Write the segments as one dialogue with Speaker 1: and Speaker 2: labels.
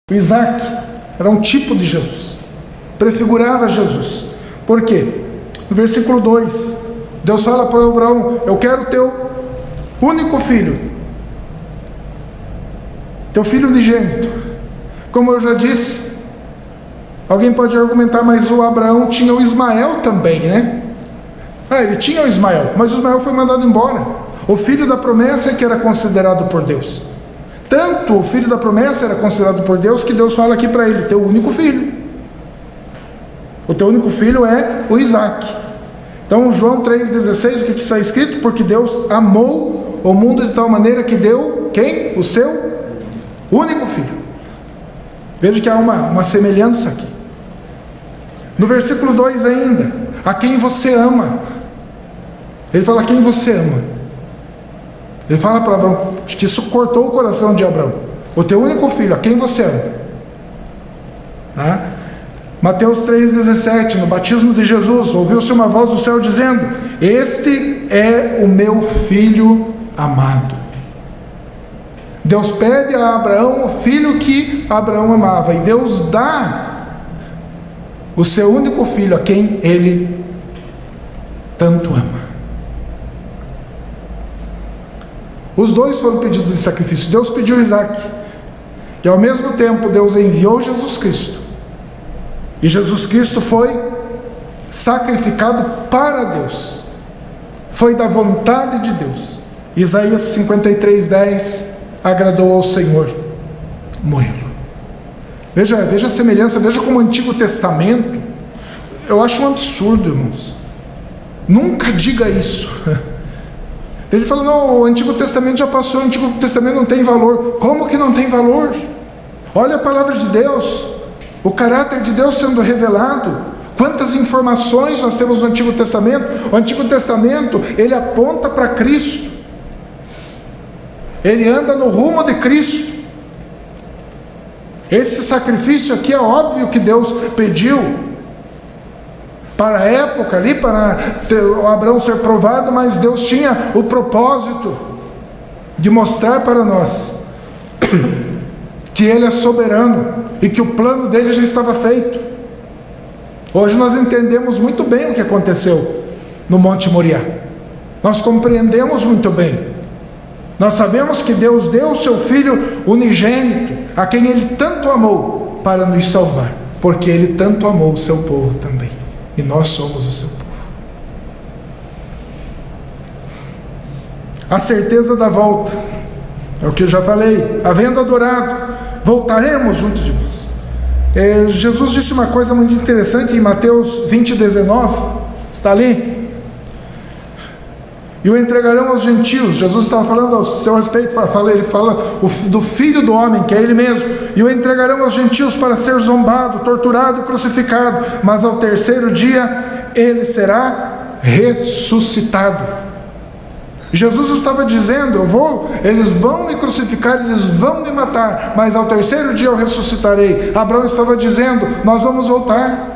Speaker 1: O Isaac era um tipo de Jesus, prefigurava Jesus. Por quê? No versículo 2, Deus fala para Abraão: eu quero teu único filho, teu filho unigênito. Como eu já disse, alguém pode argumentar, mas o Abraão tinha o Ismael também, né? Ele tinha o Ismael, mas o Ismael foi mandado embora. O filho da promessa é que era considerado por Deus. Tanto o filho da promessa era considerado por Deus, que Deus fala aqui para ele: teu único filho. O teu único filho é o Isaac. Então, João 3,16, o que está escrito? Porque Deus amou o mundo de tal maneira que deu, quem? O seu único filho. Veja que há uma semelhança aqui. No versículo 2 ainda: a quem você ama. Ele fala: a quem você ama. Ele fala para Abraão, acho que isso cortou o coração de Abraão: o teu único filho, a quem você ama. Mateus 3,17, no batismo de Jesus, ouviu-se uma voz do céu dizendo: este é o meu filho amado. Deus pede a Abraão o filho que Abraão amava, e Deus dá o seu único filho a quem ele tanto ama. Os dois foram pedidos de sacrifício. Deus pediu Isaac, e ao mesmo tempo Deus enviou Jesus Cristo, e Jesus Cristo foi sacrificado para Deus, foi da vontade de Deus. Isaías 53:10, agradou ao Senhor morrê-lo. Veja a semelhança, veja como o Antigo Testamento, eu acho um absurdo, irmãos, nunca diga isso. Ele fala: não, o Antigo Testamento já passou, o Antigo Testamento não tem valor. Como que não tem valor? Olha a palavra de Deus, o caráter de Deus sendo revelado. Quantas informações nós temos no Antigo Testamento? O Antigo Testamento, ele aponta para Cristo, ele anda no rumo de Cristo. Esse sacrifício aqui é óbvio que Deus pediu para a época ali, para o Abraão ser provado, mas Deus tinha o propósito de mostrar para nós que Ele é soberano e que o plano dele já estava feito. Hoje nós entendemos muito bem o que aconteceu no Monte Moriá. Nós compreendemos muito bem. Nós sabemos que Deus deu o seu Filho unigênito, a quem Ele tanto amou, para nos salvar, porque Ele tanto amou o seu povo também. E nós somos o seu povo. A certeza da volta, é o que eu já falei: havendo adorado, voltaremos junto de vós. Jesus disse uma coisa muito interessante em Mateus 20:19, está ali: e o entregarão aos gentios. Jesus estava falando ao seu respeito, ele fala do Filho do Homem, que é Ele mesmo. E o entregarão aos gentios para ser zombado, torturado e crucificado, mas ao terceiro dia Ele será ressuscitado. Jesus estava dizendo: eles vão me crucificar, eles vão me matar, mas ao terceiro dia eu ressuscitarei. Abraão estava dizendo: nós vamos voltar.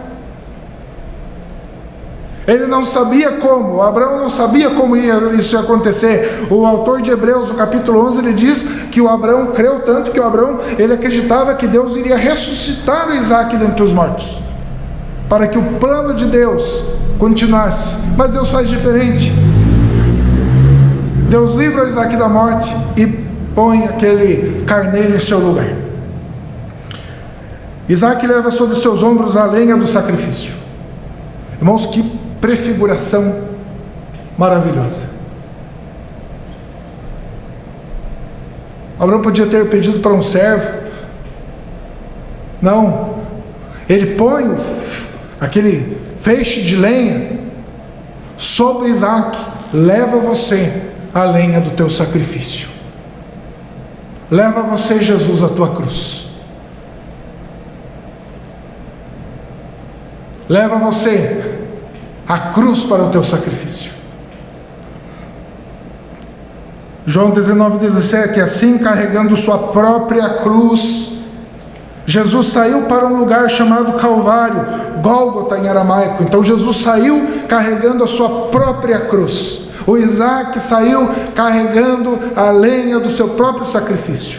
Speaker 1: Ele não sabia como, Abraão não sabia como isso ia acontecer. O autor de Hebreus, no capítulo 11, ele diz que o Abraão creu tanto que o Abraão, ele acreditava que Deus iria ressuscitar o Isaac dentre os mortos, para que o plano de Deus continuasse. Mas Deus faz diferente. Deus livra o Isaac da morte e põe aquele carneiro em seu lugar. Isaac leva sobre os seus ombros a lenha do sacrifício. Irmãos, que prefiguração maravilhosa. Abraão podia ter pedido para um servo. Não, ele põe aquele feixe de lenha sobre Isaac. Leva você a lenha do teu sacrifício. Leva você, Jesus, a tua cruz. Leva você a cruz para o teu sacrifício. João 19:17, assim, carregando sua própria cruz, Jesus saiu para um lugar chamado Calvário, Gólgota em aramaico. Então Jesus saiu carregando a sua própria cruz. O Isaac saiu carregando a lenha do seu próprio sacrifício.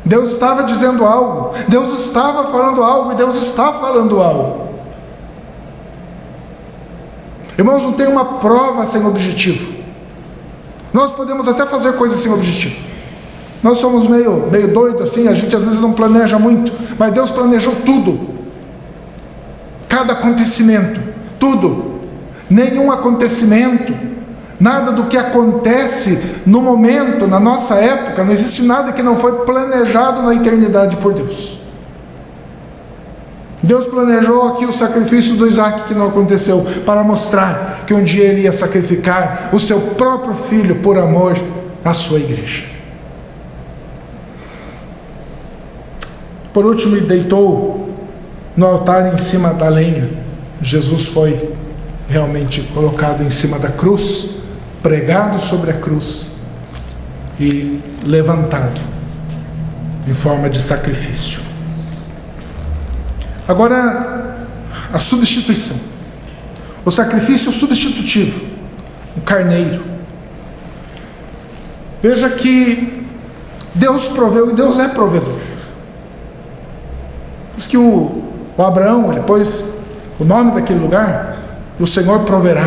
Speaker 1: Deus estava dizendo algo, Deus estava falando algo e Deus está falando algo. Irmãos, não tem uma prova sem objetivo. Nós podemos até fazer coisas sem objetivo. Nós somos meio doido assim, a gente às vezes não planeja muito, mas Deus planejou tudo. Cada acontecimento, tudo. Nenhum acontecimento, nada do que acontece no momento, na nossa época, não existe nada que não foi planejado na eternidade por Deus. Deus planejou aqui o sacrifício do Isaac, que não aconteceu, para mostrar que um dia ele ia sacrificar o seu próprio filho por amor à sua igreja. Por último, ele deitou no altar em cima da lenha. Jesus foi realmente colocado em cima da cruz, pregado sobre a cruz e levantado em forma de sacrifício. Agora, a substituição, o sacrifício substitutivo, o carneiro. Veja que Deus proveu e Deus é provedor. Diz que o Abraão, ele pôs o nome daquele lugar, o Senhor proverá.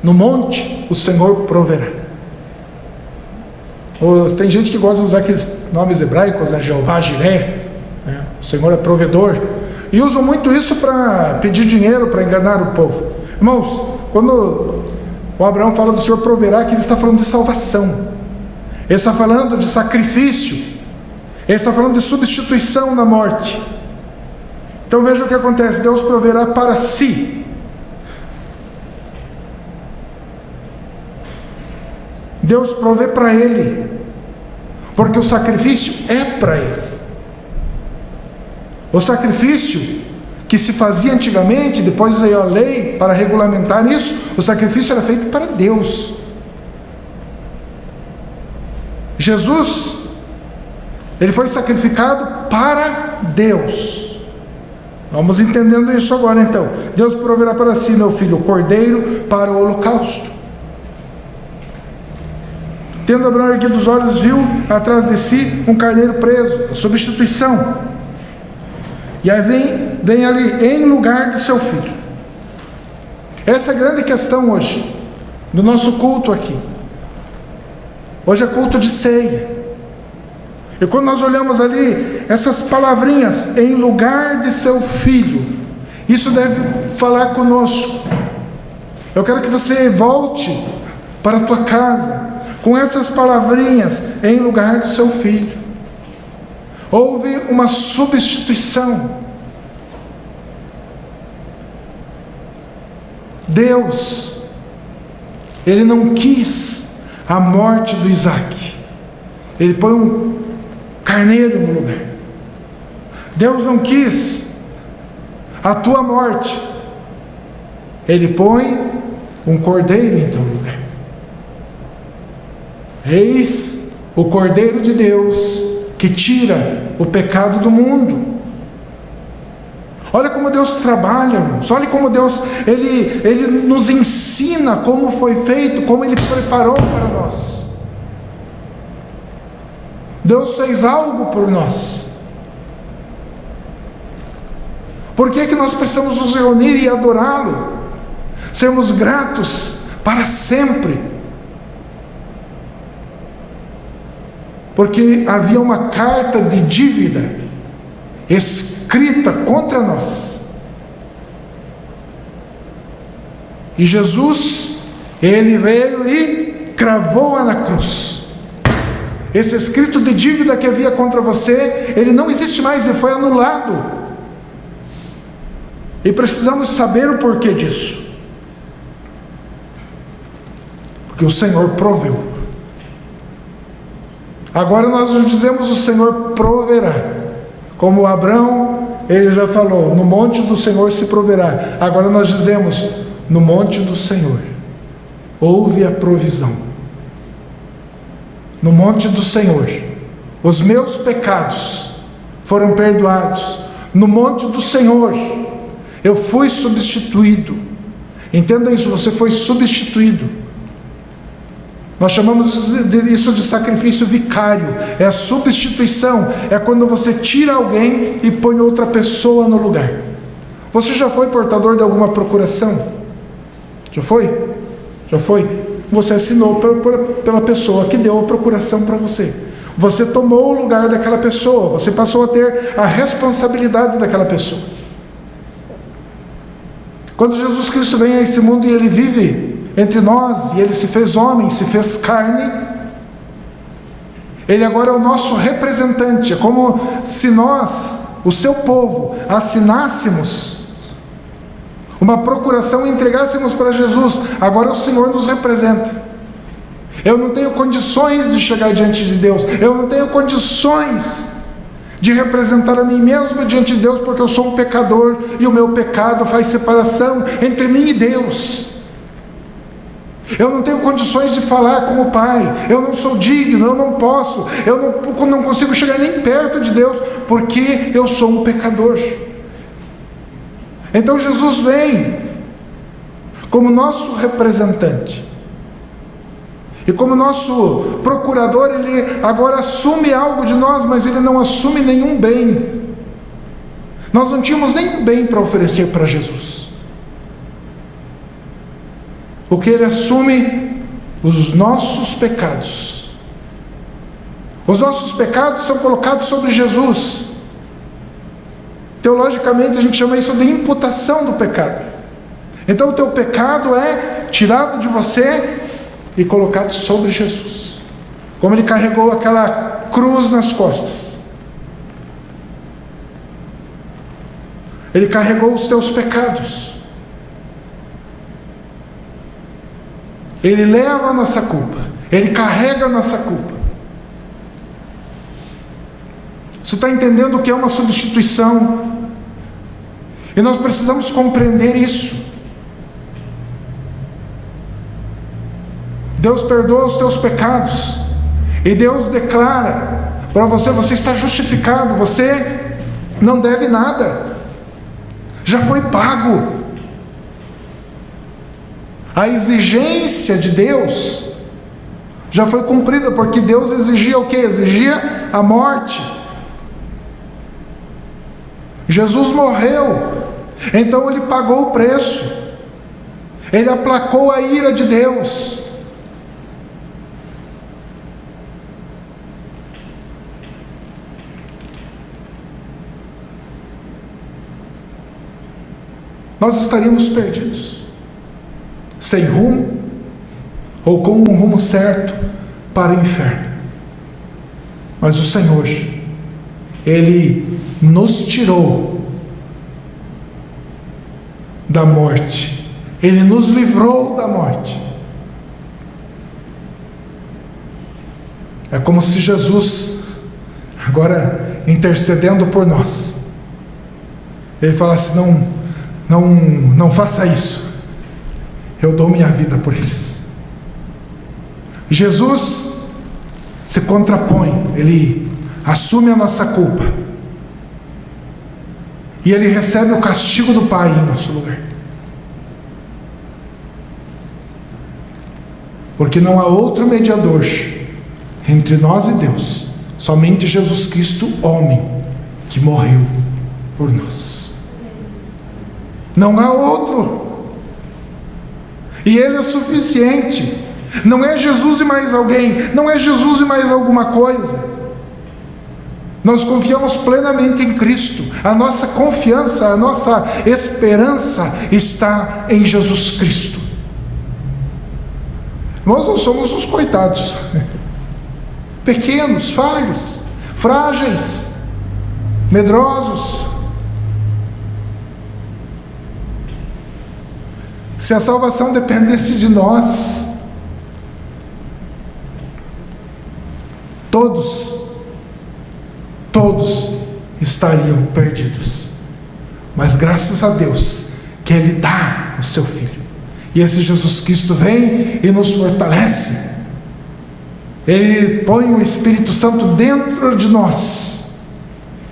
Speaker 1: No monte, o Senhor proverá. Tem gente que gosta de usar aqueles nomes hebraicos, né? Jeová Jiré, né? O Senhor é provedor. E usam muito isso para pedir dinheiro, para enganar o povo. Irmãos, quando o Abraão fala do Senhor proverá, que ele está falando de salvação. Ele está falando de sacrifício. Ele está falando de substituição na morte. Então veja o que acontece. Deus proverá para si. Deus provê para ele. Porque o sacrifício é para ele. O sacrifício que se fazia antigamente, depois veio a lei para regulamentar isso, o sacrifício era feito para Deus. Jesus, ele foi sacrificado para Deus. Vamos entendendo isso agora então. Deus proverá para si, meu filho, o cordeiro para o holocausto. Tendo Abraão erguido os olhos, viu atrás de si um carneiro preso, a substituição. E aí vem ali em lugar de seu filho. Essa é a grande questão hoje, do nosso culto aqui. Hoje é culto de ceia. E quando nós olhamos ali, essas palavrinhas, em lugar de seu filho, isso deve falar conosco. Eu quero que você volte para a tua casa, com essas palavrinhas, em lugar do seu filho. Houve uma substituição. Deus, ele não quis a morte do Isaac. Ele põe um carneiro no lugar. Deus não quis a tua morte. Ele põe um cordeiro em teu lugar. Eis o Cordeiro de Deus que tira o pecado do mundo. Olha como Deus trabalha, irmãos. Olha como Deus, Ele nos ensina como foi feito, como Ele preparou para nós. Deus fez algo por nós. Por que nós precisamos nos reunir e adorá-lo? Sermos gratos para sempre. Porque havia uma carta de dívida escrita contra nós. E Jesus, ele veio e cravou-a na cruz. Esse escrito de dívida que havia contra você, ele não existe mais, ele foi anulado. E precisamos saber o porquê disso. Porque o Senhor proveu. Agora nós nos dizemos: o Senhor proverá. Como Abraão, ele já falou: no monte do Senhor se proverá. Agora nós dizemos: no monte do Senhor houve a provisão. No monte do Senhor os meus pecados foram perdoados. No monte do Senhor eu fui substituído. Entenda isso, você foi substituído. Nós chamamos isso de sacrifício vicário. É a substituição. É quando você tira alguém e põe outra pessoa no lugar. Você já foi portador de alguma procuração? Já foi? Já foi? Você assinou pela pessoa que deu a procuração para você. Você tomou o lugar daquela pessoa. Você passou a ter a responsabilidade daquela pessoa. Quando Jesus Cristo vem a esse mundo e Ele vive entre nós, e Ele se fez homem, se fez carne, Ele agora é o nosso representante. É como se nós, o seu povo, assinássemos uma procuração e entregássemos para Jesus. Agora o Senhor nos representa. Eu não tenho condições de chegar diante de Deus. Eu não tenho condições de representar a mim mesmo diante de Deus, porque eu sou um pecador e o meu pecado faz separação entre mim e Deus. Eu não tenho condições de falar como Pai. Eu não sou digno, eu não posso. Eu não consigo chegar nem perto de Deus, porque eu sou um pecador. Então Jesus vem como nosso representante. E como nosso procurador, Ele agora assume algo de nós, mas Ele não assume nenhum bem. Nós não tínhamos nenhum bem para oferecer para Jesus. O que Ele assume? Os nossos pecados. Os nossos pecados são colocados sobre Jesus. Teologicamente a gente chama isso de imputação do pecado. Então o teu pecado é tirado de você e colocado sobre Jesus. Como Ele carregou aquela cruz nas costas. Ele carregou os teus pecados. Ele leva a nossa culpa. Ele carrega a nossa culpa. Você está entendendo o que é uma substituição? E nós precisamos compreender isso. Deus perdoa os teus pecados. E Deus declara para você: você está justificado. Você não deve nada. Já foi pago. A exigência de Deus já foi cumprida, porque Deus exigia o quê? Exigia a morte. Jesus morreu, então Ele pagou o preço. Ele aplacou a ira de Deus. Nós estaríamos perdidos, sem rumo, ou com um rumo certo para o inferno. Mas o Senhor, Ele nos tirou da morte. Ele nos livrou da morte. É como se Jesus, agora intercedendo por nós, Ele falasse: não faça isso. Eu dou minha vida por eles. Jesus se contrapõe, Ele assume a nossa culpa. E Ele recebe o castigo do Pai em nosso lugar. Porque não há outro mediador entre nós e Deus, somente Jesus Cristo, homem, que morreu por nós. Não há outro. E Ele é suficiente. Não é Jesus e mais alguém, não é Jesus e mais alguma coisa. Nós confiamos plenamente em Cristo. A nossa confiança, a nossa esperança está em Jesus Cristo. Nós não somos os coitados, pequenos, falhos, frágeis, medrosos. Se a salvação dependesse de nós, todos estariam perdidos. Mas graças a Deus que Ele dá o seu Filho. E esse Jesus Cristo vem e nos fortalece. Ele põe o Espírito Santo dentro de nós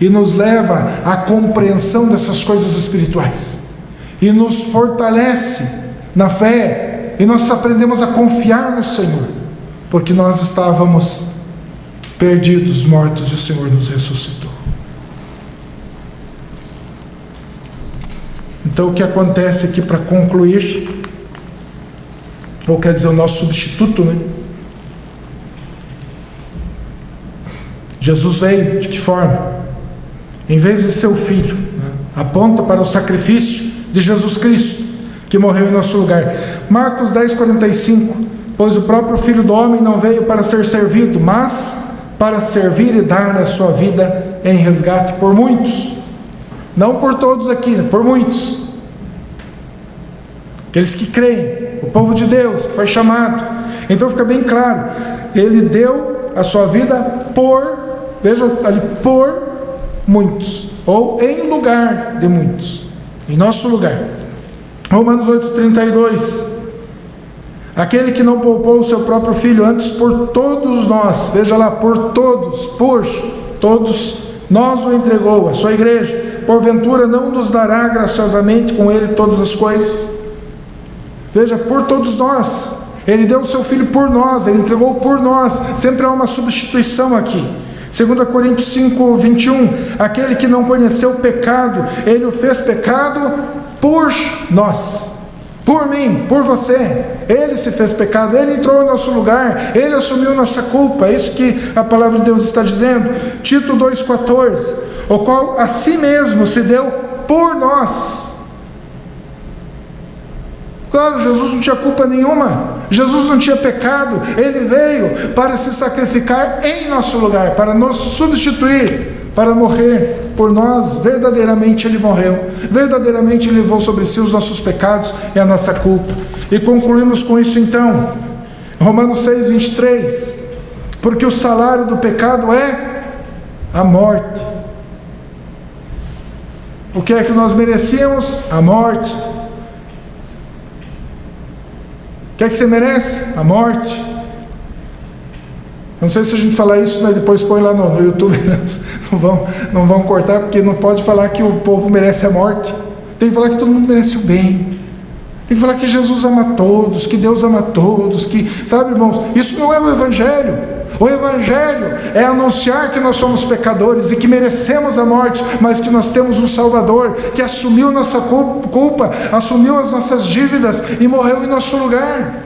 Speaker 1: e nos leva à compreensão dessas coisas espirituais. E nos fortalece na fé. E nós aprendemos a confiar no Senhor. porque nós estávamos perdidos, mortos, e o Senhor nos ressuscitou. Então o que acontece aqui, para concluir, ou quer dizer, o nosso substituto, né? Jesus veio de que forma? Em vez de ser o Filho, né? Aponta para o sacrifício de Jesus Cristo, que morreu em nosso lugar. Marcos 10:45, pois o próprio Filho do Homem não veio para ser servido, mas para servir e dar a sua vida em resgate por muitos. Não por todos aqui, né? Por muitos. Aqueles que creem, o povo de Deus, que foi chamado. Então fica bem claro, Ele deu a sua vida por, veja ali, por muitos, ou em lugar de muitos, em nosso lugar. Romanos 8:32, aquele que não poupou o seu próprio Filho, antes por todos nós, veja lá, por todos nós o entregou, a sua igreja, porventura não nos dará graciosamente com Ele todas as coisas? Veja, por todos nós, Ele deu o seu Filho por nós, Ele entregou por nós, sempre há uma substituição aqui. 2 Coríntios 5:21, aquele que não conheceu o pecado, Ele o fez pecado por nós, por mim, por você. Ele se fez pecado, Ele entrou em nosso lugar, Ele assumiu nossa culpa. É isso que a palavra de Deus está dizendo. Tito 2:14, o qual a si mesmo se deu por nós. Claro, Jesus não tinha culpa nenhuma, Jesus não tinha pecado, Ele veio para se sacrificar em nosso lugar, para nos substituir, para morrer por nós. Verdadeiramente Ele morreu, verdadeiramente Ele levou sobre si os nossos pecados e a nossa culpa. E concluímos com isso então, Romanos 6:23, porque o salário do pecado é a morte. O que é que nós merecíamos? A morte. O que é que você merece? A morte. Não sei se a gente falar isso, mas depois põe lá no YouTube, não vão cortar, porque não pode falar que o povo merece a morte. Tem que falar que todo mundo merece o bem. Tem que falar que Jesus ama todos, que Deus ama todos, que, sabe, irmãos, isso não é o Evangelho. O Evangelho é anunciar que nós somos pecadores e que merecemos a morte, mas que nós temos um Salvador que assumiu nossa culpa, assumiu as nossas dívidas e morreu em nosso lugar.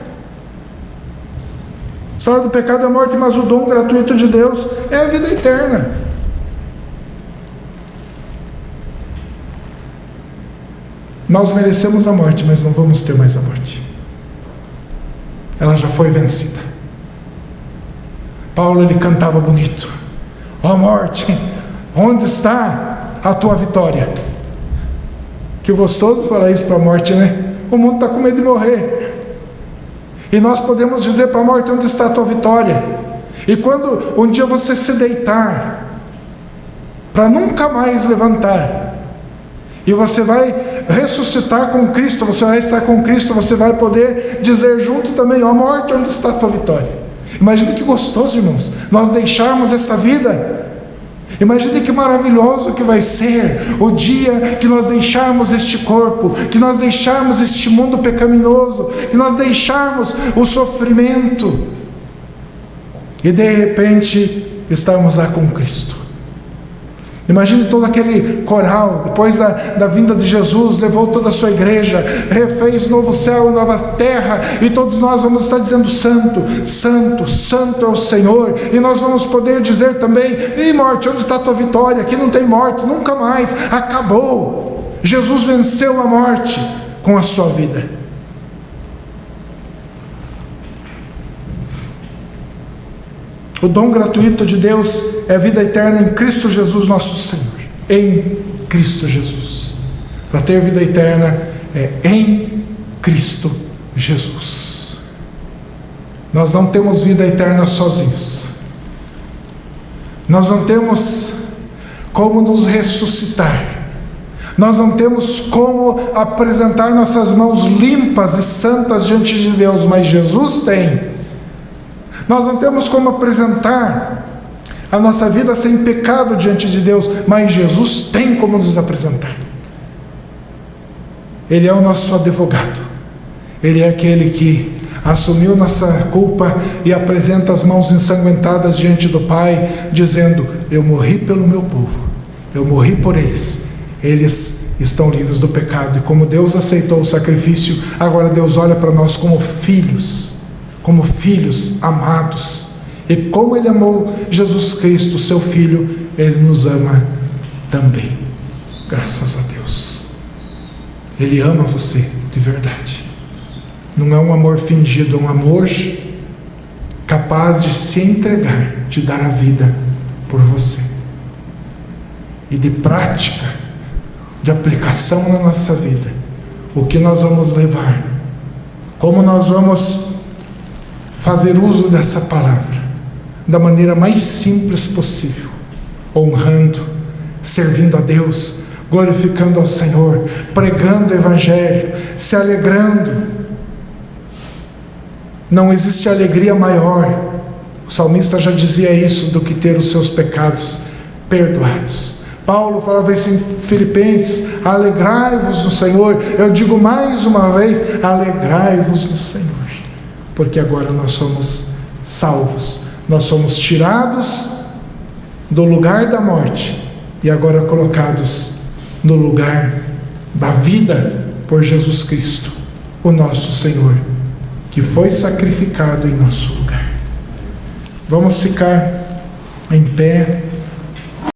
Speaker 1: A história do pecado é a morte, mas o dom gratuito de Deus é a vida eterna. Nós merecemos a morte, mas não vamos ter mais a morte. Ela já foi vencida. Paulo, ele cantava bonito: ó morte, onde está a tua vitória? Que gostoso falar isso para a morte, né? O mundo está com medo de morrer, e nós podemos dizer para a morte: onde está a tua vitória? E quando um dia você se deitar, para nunca mais levantar, e você vai ressuscitar com Cristo, você vai estar com Cristo, você vai poder dizer junto também: ó morte, onde está a tua vitória? Imagine que gostoso, irmãos, nós deixarmos essa vida. Imagine que maravilhoso que vai ser o dia que nós deixarmos este corpo, que nós deixarmos este mundo pecaminoso, que nós deixarmos o sofrimento e de repente estarmos lá com Cristo. Imagine todo aquele coral, depois da vinda de Jesus, levou toda a sua igreja, refez novo céu e nova terra, e todos nós vamos estar dizendo: santo, santo, santo é o Senhor. E nós vamos poder dizer também: e morte, onde está a tua vitória? Aqui não tem morte, nunca mais, acabou. Jesus venceu a morte com a sua vida. O dom gratuito de Deus é a vida eterna em Cristo Jesus nosso Senhor. Em Cristo Jesus. Para ter vida eterna é em Cristo Jesus. Nós não temos vida eterna sozinhos. Nós não temos como nos ressuscitar. Nós não temos como apresentar nossas mãos limpas e santas diante de Deus, mas Jesus tem. Nós não temos como apresentar a nossa vida sem pecado diante de Deus, mas Jesus tem como nos apresentar. Ele é o nosso advogado. Ele é aquele que assumiu nossa culpa e apresenta as mãos ensanguentadas diante do Pai, dizendo: eu morri pelo meu povo, eu morri por eles, eles estão livres do pecado. E como Deus aceitou o sacrifício, agora Deus olha para nós como filhos amados. E como Ele amou Jesus Cristo, seu Filho, Ele nos ama também. Graças a Deus. Ele ama você de verdade. Não é um amor fingido, é um amor capaz de se entregar, de dar a vida por você. E de prática, de aplicação na nossa vida, o que nós vamos levar, como nós vamos fazer uso dessa palavra, da maneira mais simples possível, honrando, servindo a Deus, glorificando ao Senhor, pregando o Evangelho, se alegrando. Não existe alegria maior, o salmista já dizia isso, do que ter os seus pecados perdoados. Paulo falava isso em Filipenses: alegrai-vos no Senhor. Eu digo mais uma vez: alegrai-vos no Senhor, porque agora nós somos salvos, nós somos tirados do lugar da morte e agora colocados no lugar da vida por Jesus Cristo, o nosso Senhor, que foi sacrificado em nosso lugar. Vamos ficar em pé.